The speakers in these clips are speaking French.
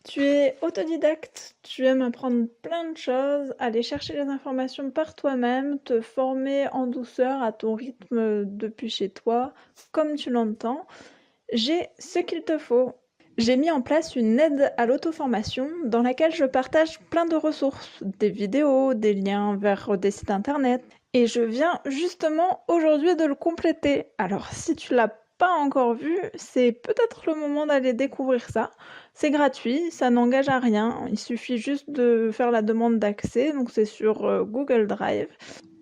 Tu es autodidacte, tu aimes apprendre plein de choses, aller chercher les informations par toi-même, te former en douceur à ton rythme depuis chez toi, comme tu l'entends. J'ai ce qu'il te faut. J'ai mis en place une aide à l'auto-formation dans laquelle je partage plein de ressources, des vidéos, des liens vers des sites internet. Et je viens justement aujourd'hui de le compléter. Alors si tu l'as pas encore vu, c'est peut-être le moment d'aller découvrir ça. C'est gratuit, ça n'engage à rien, il suffit juste de faire la demande d'accès, donc c'est sur Google Drive.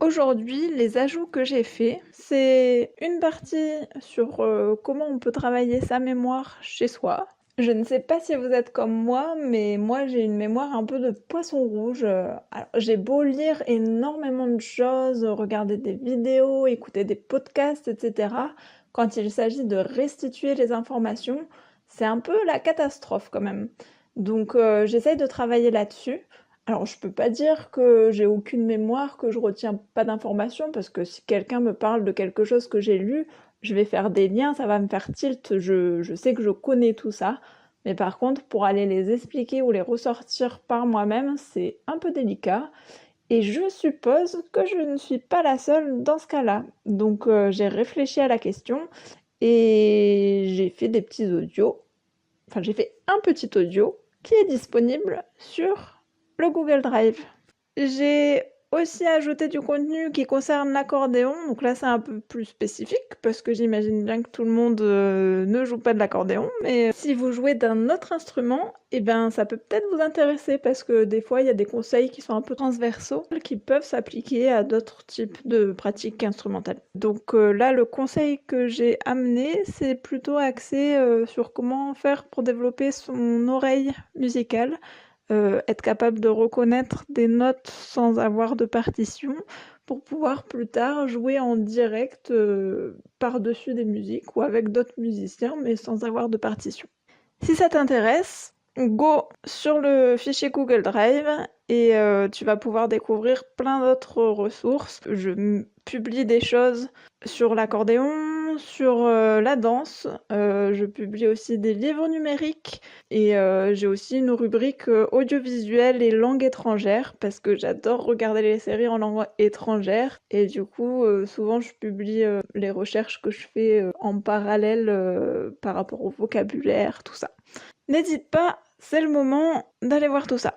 Aujourd'hui, les ajouts que j'ai faits, c'est une partie sur comment on peut travailler sa mémoire chez soi. Je ne sais pas si vous êtes comme moi, mais moi j'ai une mémoire un peu de poisson rouge. Alors, j'ai beau lire énormément de choses, regarder des vidéos, écouter des podcasts, etc. Quand il s'agit de restituer les informations, c'est un peu la catastrophe quand même. Donc j'essaye de travailler là-dessus. Alors, je peux pas dire que j'ai aucune mémoire, que je retiens pas d'informations, parce que si quelqu'un me parle de quelque chose que j'ai lu, je vais faire des liens, ça va me faire tilt, je sais que je connais tout ça. Mais par contre, pour aller les expliquer ou les ressortir par moi-même, c'est un peu délicat. Et je suppose que je ne suis pas la seule dans ce cas-là. Donc, j'ai réfléchi à la question et j'ai fait des petits audios. Enfin, j'ai fait un petit audio qui est disponible sur le Google Drive. J'ai aussi ajouté du contenu qui concerne l'accordéon, donc là c'est un peu plus spécifique parce que j'imagine bien que tout le monde ne joue pas de l'accordéon, mais si vous jouez d'un autre instrument, eh ben ça peut peut-être vous intéresser parce que des fois il y a des conseils qui sont un peu transversaux qui peuvent s'appliquer à d'autres types de pratiques instrumentales. Donc là le conseil que j'ai amené c'est plutôt axé sur comment faire pour développer son oreille musicale, être capable de reconnaître des notes sans avoir de partition pour pouvoir plus tard jouer en direct par-dessus des musiques ou avec d'autres musiciens, mais sans avoir de partition. Si ça t'intéresse, go sur le fichier Google Drive et tu vas pouvoir découvrir plein d'autres ressources. Je publie des choses sur l'accordéon, sur la danse. Je publie aussi des livres numériques et j'ai aussi une rubrique audiovisuelle et langue étrangère parce que j'adore regarder les séries en langue étrangère et du coup souvent je publie les recherches que je fais en parallèle par rapport au vocabulaire, tout ça. N'hésite pas, c'est le moment d'aller voir tout ça.